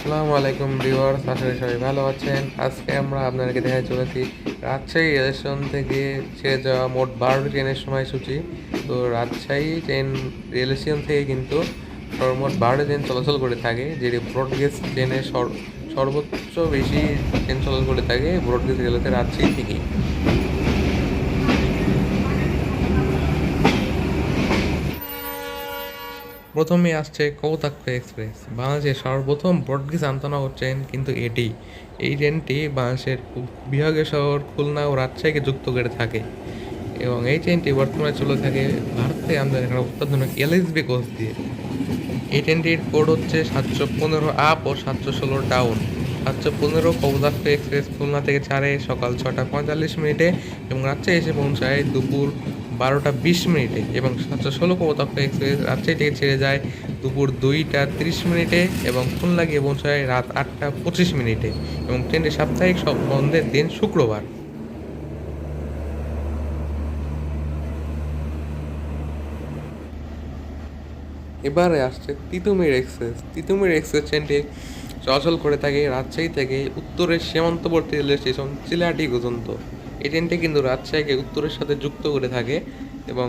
আসসালামু আলাইকুম ভিউয়ার্স, আশা করি সবাই ভালো আছেন। আজকে আমরা আপনাদেরকে দেখাতে চলেছি রাজশাহী রেল স্টেশন থেকে ছেড়ে যাওয়া মোট 12টি ট্রেনের সময়সূচি। তো রাজশাহী রেল স্টেশন থেকে কিন্তু সর্বমোট 12টি ট্রেন চলাচল করে থাকে, যেটি ব্রডগেজ ট্রেনের সর্বোচ্চ বেশি ট্রেন চলাচল করে থাকে ব্রডগেজ রেলওয়েতে রাজশাহী থেকে। প্রথমে আসছে কৌতাক্ত এক্সপ্রেস, বাংলাদেশের সর্বপ্রথম ব্রডগেজ আন্তনগর ট্রেন কিন্তু এটি। এই ট্রেনটি বাংলাদেশের বিভাগীয় শহর খুলনা ও রাজশাহীকে যুক্ত করে থাকে এবং এই ট্রেনটি বর্তমানে চলে থাকে ভারত থেকে আমদানি করা অত্যাধুনিক এলএসবি কোচ দিয়ে। এই ট্রেনটির কোড হচ্ছে 715 আপ ও 716 ডাউন। 715 কৌতাক্ত এক্সপ্রেস খুলনা থেকে ছাড়ে সকাল 6টা 45 মিনিটে এবং রাজশাহী এসে পৌঁছায় দুপুর 12টা 20 মিনিটে, এবং 716 কৌতাক্ত এক্সপ্রেস রাজশাহী থেকে ছেড়ে যায় দুপুর 2টা 30 মিনিটে এবং খুলনা গিয়ে পৌঁছায় রাত 8টা 25 মিনিটে, এবং ট্রেনটি সাপ্তাহিক সব বন্ধের দিন শুক্রবার। এবারে আসছে তিতুমির এক্সপ্রেস। তিতুমির এক্সপ্রেস ট্রেনটি চলাচল করে থাকে রাজশাহী থেকে উত্তরের সীমান্তবর্তী রেল স্টেশন চিলাহাটি পর্যন্ত। এই ট্রেনটি কিন্তু রাজশাহীকে উত্তরের সাথে যুক্ত করে থাকে, এবং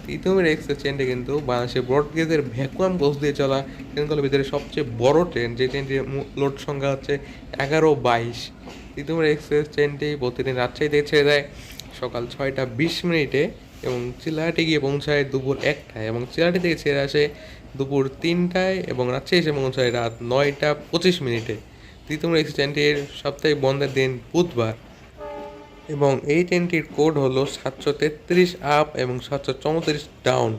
তিতুমির এক্সপ্রেস ট্রেনটি কিন্তু বাংলাদেশের ব্রডগেজের ভ্যাকুয়াম কোচ দিয়ে চলা ট্রেনগুলোর ভিতরে সবচেয়ে বড় ট্রেন, যে ট্রেনটির লোড সংখ্যা হচ্ছে 11-22। তিতুমির এক্সপ্রেস ট্রেনটি প্রতিদিন রাজশাহী থেকে ছেড়ে দেয় সকাল 6টা 20 মিনিটে এবং চিলাহাটি গিয়ে পৌঁছায় দুপুর 1টায়, এবং চিলাহাটি থেকে ছেড়ে আসে দুপুর 3টায় এবং রাজশাহী এসে পৌঁছায় রাত 9টা 25 মিনিটে। তিতুমির এক্সপ্রেস ট্রেনটির সাপ্তাহিক বন্ধের দিন বুধবার, এবং এই ট্রেনটির কোড হলো 733 আপ এবং 734 ডাউন।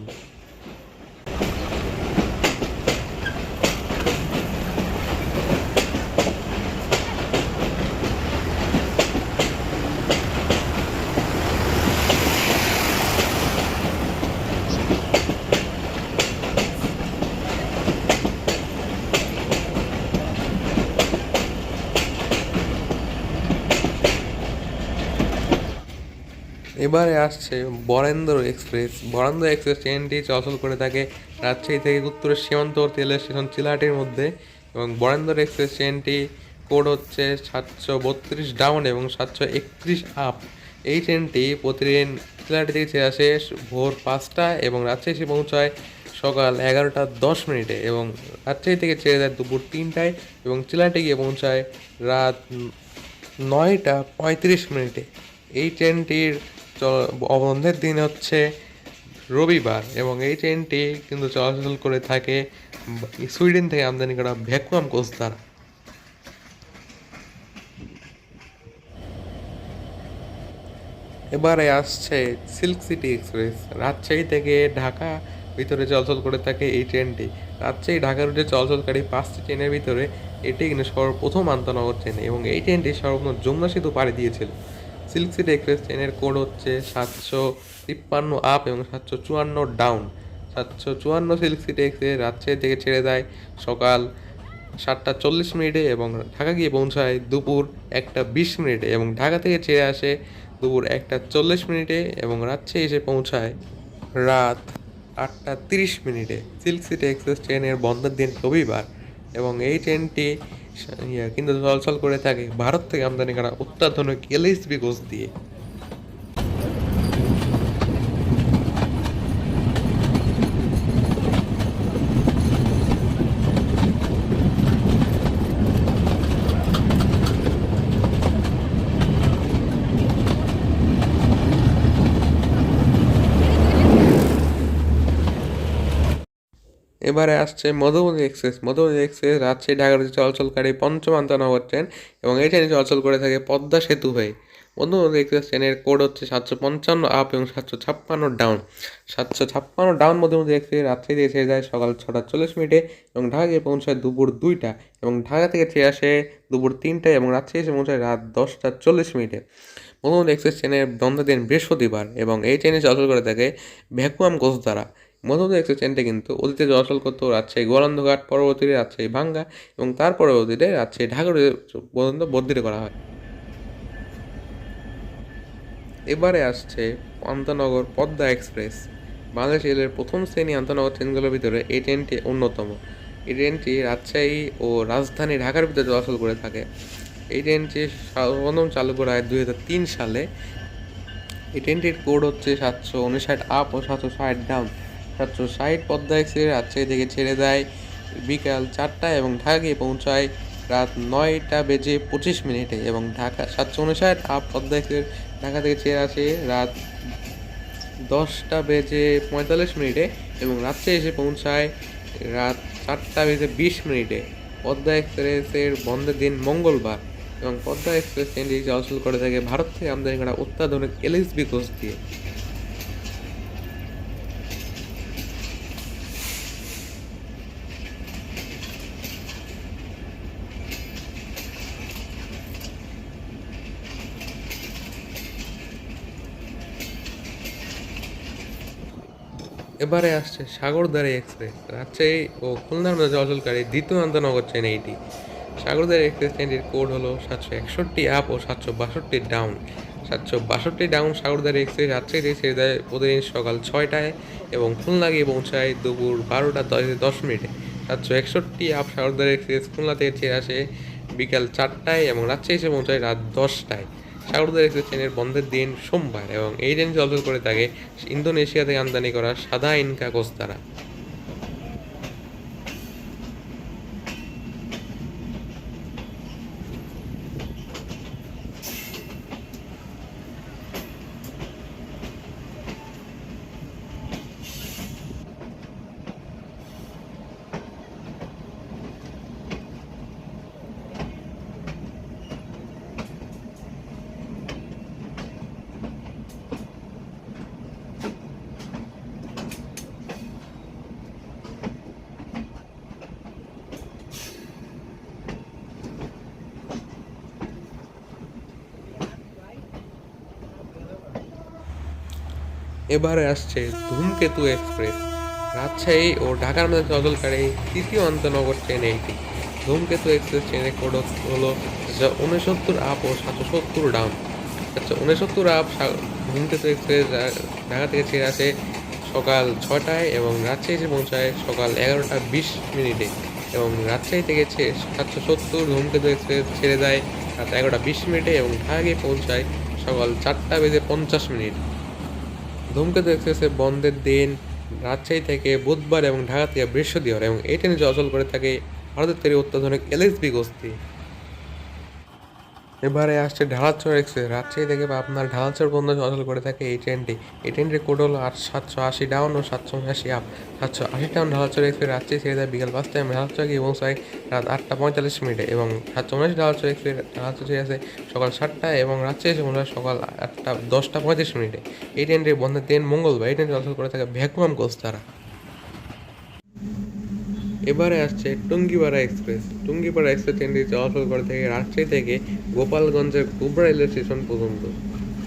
এবারে আসছে বরেন্দ্র এক্সপ্রেস। বরেন্দ্র এক্সপ্রেস ট্রেনটি চলাচল করে থাকে রাজশাহী থেকে উত্তরের সীমান্তবর্তী রেল স্টেশন চিলাহাটির মধ্যে, এবং বরেন্দ্র এক্সপ্রেস ট্রেনটি কোড হচ্ছে 732 ডাউন এবং 731 আপ। এই ট্রেনটি প্রতিদিন চিলাহাটি থেকে ছেড়ে আসে ভোর 5টা এবং রাজশাহী এসে পৌঁছায় সকাল 11টা 10 মিনিটে, এবং রাজশাহী থেকে ছেড়ে যায় দুপুর 3টায় এবং চিলাহাটি গিয়ে পৌঁছায় রাত 9টা 35 মিনিটে। এই ট্রেনটির বন্ধের দিন হচ্ছে রবিবার, এবং এই ট্রেনটি কিন্তু চলাচল করে থাকে সুইডেন থেকে আমদানি করা ভ্যাকুয়াম কোচ দ্বারা। এবারে আসছে সিল্ক সিটি এক্সপ্রেস। রাজশাহী থেকে ঢাকা ভিতরে চলাচল করে থাকে এই ট্রেনটি। রাজশাহী ঢাকা রুটে চলাচলকারী 5টি ট্রেনের ভিতরে এটি কিন্তু সর্বপ্রথম আন্তনগর ট্রেন, এবং এই ট্রেনটি সর্বপ্রথম যমুনা সেতু পাড়ি দিয়েছিল। সিল্ক সিটি এক্সপ্রেস ট্রেনের কোড হচ্ছে 753 আপ এবং 754 down. 754 silk city express Rajshahi থেকে ছেড়ে যায় সকাল 7টা 40 মিনিটে এবং ঢাকা গিয়ে পৌঁছায় দুপুর 1টা 20 মিনিটে, এবং ঢাকা থেকে ছেড়ে আসে দুপুর 1টা 40 মিনিটে এবং রাজশাহী এসে পৌঁছায় রাত 8টা 30 মিনিটে। সিল্ক সিটি এক্সপ্রেস ট্রেনের বন্ধের দিন রবিবার, এবং এই ট্রেনটি কিন্তু চলাচল করে থাকে ভারত থেকে আমদানি করা অত্যাধুনিক এলএসবি কোচ দিয়ে। এবারে আসছে মধুবনী এক্সপ্রেস। মধুবনী এক্সপ্রেস রাজশাহী ঢাকার চলাচলকারী পঞ্চম আন্তনগর ট্রেন, এবং এই ট্রেনে চলাচল করে থাকে পদ্মা সেতু হয়ে। মধুবনী এক্সপ্রেস ট্রেনের কোড হচ্ছে 755 আপ এবং 756 down. 756 down Madhubani express Rajshahi থেকে ছেড়ে যায় সকাল 6টা 40 মিনিটে এবং ঢাকা গিয়ে পৌঁছায় দুপুর 2টা, এবং ঢাকা থেকে ছেড়ে আসে দুপুর 3টায় এবং রাজশাহী এসে পৌঁছায় রাত 10টা 40 মিনিটে। মধুবনী এক্সপ্রেস ট্রেনের বন্ধের দিন বৃহস্পতিবার, এবং এই ট্রেনে চলাচল করে থাকে ভ্যাকুয়াম কোচ দ্বারা। মধুবনী এক্সপ্রেস ট্রেনটি কিন্তু অতীতে চলাচল করতো রাজশাহী গোয়ালন্দঘাট, পরবর্তীতে রাজশাহী ভাঙ্গা, এবং তার পরবর্তীতে রাজশাহী ঢাকা পর্যন্ত বর্ধিত করা হয়। এবারে আসছে আন্তনগর পদ্মা এক্সপ্রেস। বাংলাদেশ রেলের প্রথম শ্রেণী আন্তনগর ট্রেনগুলোর ভিতরে এই ট্রেনটি অন্যতম। এই ট্রেনটি রাজশাহী ও রাজধানী ঢাকার ভিতরে চলাচল করে থাকে। এই ট্রেনটি সর্বপ্রথম চালু করা হয় 2003 সালে। এই ট্রেনটির কোড হচ্ছে 759 আপ ও 760 ডাউন। 760 পদ্মা এক্সপ্রেস রাজশাহী থেকে ছেড়ে দেয় বিকাল 4টায় এবং ঢাকা গিয়ে পৌঁছায় রাত 9টা বেজে 25 মিনিটে, এবং ঢাকা 759 আপ পদ্মা এক্সপ্রেস ঢাকা থেকে ছেড়ে আসে রাত 10টা বেজে 45 মিনিটে এবং রাজশাহী এসে পৌঁছায় রাত 4টা বেজে 20 মিনিটে। পদ্মা এক্সপ্রেসের বন্ধের দিন মঙ্গলবার, এবং পদ্মা এক্সপ্রেস ট্রেনটি চলাচল করে থাকে ভারত থেকে আমদানি করা অত্যাধুনিক এলএসবি কোচ দিয়ে। এবারে আসছে সাগরদাড়ি এক্সপ্রেস, রাজশাহী ও খুলনার মধ্যে চলাচলকারী দ্বিতীয় আন্তনগর ট্রেন এইটি। সাগরদাড়ি এক্সপ্রেস ট্রেনটির কোড হলো 761 আপ ও 762 down. 762 down Sagardari express Rajshahi থেকে ছেড়ে দেয় প্রতিদিন সকাল 6টায় এবং খুলনা গিয়ে পৌঁছায় দুপুর 12টা 10 মিনিটে। 761 আপ সাগরদাড়ি এক্সপ্রেস খুলনা থেকে ছেড়ে আসে বিকাল 4টায় এবং রাজশাহী এসে পৌঁছায় রাত 10টায়। সাগরদাড়ি এক্সপ্রেস ট্রেনের বন্ধের দিন সোমবার, এবং এই ট্রেন চলাচল করে থাকে ইন্দোনেশিয়া থেকে আমদানি করা সাদা ইনকা কোচ দ্বারা। এবারে আসছে ধূমকেতু এক্সপ্রেস, রাজশাহী ও ঢাকার মধ্যে চলাচলকারী তৃতীয় আন্তনগর ট্রেন এইটি। ধূমকেতু এক্সপ্রেস ট্রেনের কোড হলো 69 আপ ও 770 ডাউন। 69 আপ ধূমকেতু এক্সপ্রেস ঢাকা থেকে ছেড়ে আসে সকাল 6টায় এবং রাজশাহী এসে পৌঁছায় সকাল 11টা 20 মিনিটে, এবং রাজশাহী থেকে 770 ধূমকেতু এক্সপ্রেস ছেড়ে দেয় রাত 11টা 20 মিনিটে এবং ঢাকা গিয়ে পৌঁছায় সকাল 4টা বেজে 50 মিনিট। ধূমকেতু এক্সপ্রেসের বন্ধের দিন রাজশাহী থেকে বুধবার এবং ঢাকা থেকে বৃহস্পতিবার, এবং এই ট্রেনে চলাচল করে থাকে ভারতের তৈরি অত্যাধুনিক এলএসবি গোস্তি। এবারে আসছে ঢালাচর এক্সপ্রেস, রাজশাহী থেকে আপনার ঢালাচর পর্যন্ত চলাচল করে থাকে এই ট্রেনটি। এই ট্রেনটির কোড হলো 780 ডাউন ও 780 আপ। 780 ডাউন ঢালাচর এক্সপ্রেস রাজশাহী ছেড়ে দেয় বিকাল 5টায় এবং ঢালাচর গিয়ে পৌঁছায় রাত 8টা 45 মিনিটে, এবং 779 ঢালাচর এক্সপ্রেস ঢালাচর ছেড়ে আসে সকাল 7টায় এবং রাজশাহী এসে পৌঁছায় সকাল 8টা 10টা 35 মিনিটে। এই ট্রেনটির বন্ধের দিন মঙ্গলবার। এই ট্রেন চলাচল করে থাকে ভ্যাকুয়াম কোচ দ্বারা। এবারে আসছে টুঙ্গিপাড়া এক্সপ্রেস। টুঙ্গিপাড়া এক্সপ্রেস ট্রেনটি চলাচল করে থেকে রাজশাহী থেকে গোপালগঞ্জের গোবরা রেলওয়ে স্টেশন পর্যন্ত।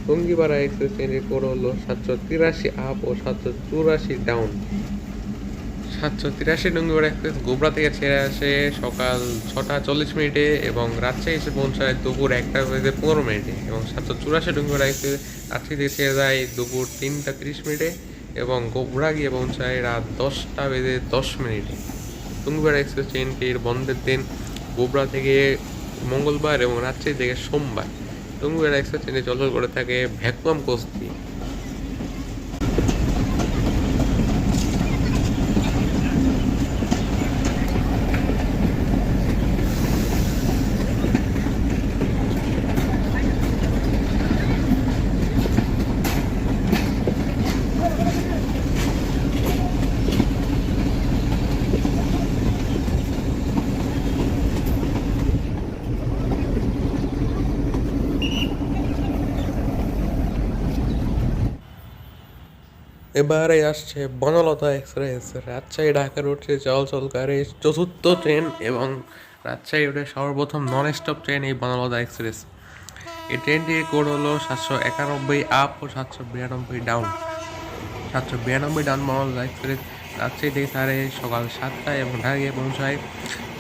টুঙ্গিপাড়া এক্সপ্রেস ট্রেনটির কোড হলো 783 আপ ও 784 ডাউন। 783 টুঙ্গিপাড়া এক্সপ্রেস গোবরা থেকে ছেড়ে আসে সকাল 6টা 40 মিনিটে এবং রাজশাহী এসে পৌঁছায় দুপুর 1টা 15 মিনিটে, এবং 784 টুঙ্গিপাড়া এক্সপ্রেস রাজশাহী থেকে ছেড়ে যায় দুপুর 3টা 30 মিনিটে এবং গোবরা গিয়ে পৌঁছায় রাত 10টা 10 মিনিটে। টুঙ্গিপাড়া এক্সপ্রেস ট্রেনটির বন্ধের দিন গোবরা থেকে মঙ্গলবার এবং রাজশাহী থেকে সোমবার। টুঙ্গিপাড়া এক্সপ্রেস ট্রেনে চলাচল করে থাকে ভ্যাকুয়াম কোচ দিয়ে। এবারে আসছে বনলতা এক্সপ্রেস, রাজশাহী ঢাকা রুটে চলাচলকারী চতুর্থ ট্রেন এবং রাজশাহী রুটে সর্বপ্রথম নন স্টপ ট্রেন এই বনলতা এক্সপ্রেস। এই ট্রেনটির কোড হলো 791 আপ ও 792 down. 792 down Banalata express Rajshahi থেকে ছাড়ে সকাল 7টায় এবং ঢাকা গিয়ে পৌঁছায়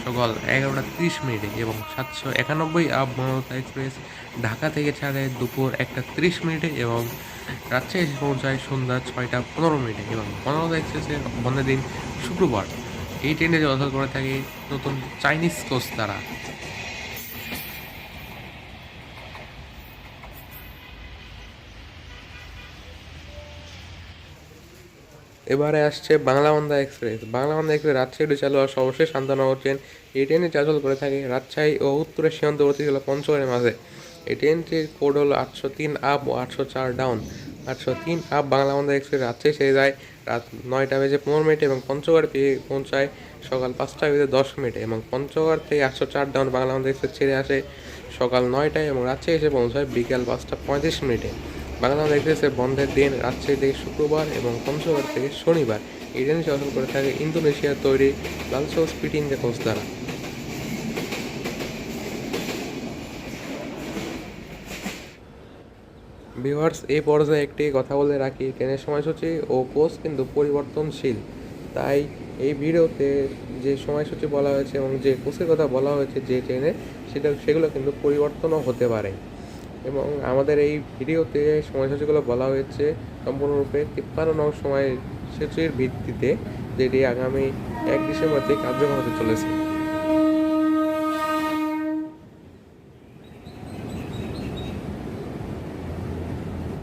সকাল 11টা 30 মিনিটে, এবং 791 আপ বনলতা এক্সপ্রেস ঢাকা থেকে ছাড়ে দুপুর 1টা 30 মিনিটে এবং রাজশাহী এসে পৌঁছায় সন্ধ্যা 6টা 15 মিনিটে, এবং বনলতা এক্সপ্রেসের বন্ধের দিন শুক্রবার। এই ট্রেনে চলাচল করে থাকে নতুন চাইনিজ কোচ দ্বারা। এবারে আসছে বাংলাবন্ধা এক্সপ্রেস। বাংলাবন্ধা এক্সপ্রেস রাজশাহী চালু হওয়ার সর্বশেষ শান্তনগর ট্রেন। এই ট্রেনে চলাচল করে থাকে রাজশাহী ও উত্তরের সীমান্তবর্তী জেলা পঞ্চগড়ের মাঝে। এই ট্রেনটির কোড হলো 803 আপ ও 804 ডাউন। 803 আপ বাংলাবন্ধা এক্সপ্রেস রাজশাহী ছেড়ে যায় রাত 9টা বেজে 15 মিনিটে এবং পঞ্চগড় পেয়ে পৌঁছায় সকাল 5টা বেজে 10 মিনিটে, এবং পঞ্চগড় থেকে 804 ডাউন বাংলাবন্ধা এক্সপ্রেস ছেড়ে আসে সকাল 9টায় এবং রাজশাহী এসে পৌঁছায় বিকাল 5টা 35 মিনিটে। বাংলাদেশ এক্সপ্রেসের বন্ধের দিন রাজশাহী থেকে শুক্রবার এবং পঞ্চগড় থেকে শনিবার। এই ট্রেন চলাচল করে থাকে ইন্দোনেশিয়ার তৈরি লালসো স্পিড ইন্ডিয়া কোচ দ্বারা। ভিউয়ার্স, এই পর্যায়ে একটি কথা বলে রাখি, ট্রেনের সময়সূচি ও কোচ কিন্তু পরিবর্তনশীল। তাই এই ভিডিওতে যে সময়সূচি বলা হয়েছে এবং যে কোচের কথা বলা হয়েছে যে ট্রেনে, সেগুলো কিন্তু পরিবর্তনও হতে পারে। এবং আমাদের এই ভিডিওতে সময়সূচিগুলো বলা হয়েছে সম্পূর্ণরূপে 53 নং সময়সূচির ভিত্তিতে, যেটি আগামী 1 ডিসেম্বর থেকে কার্যকর হতে চলেছে।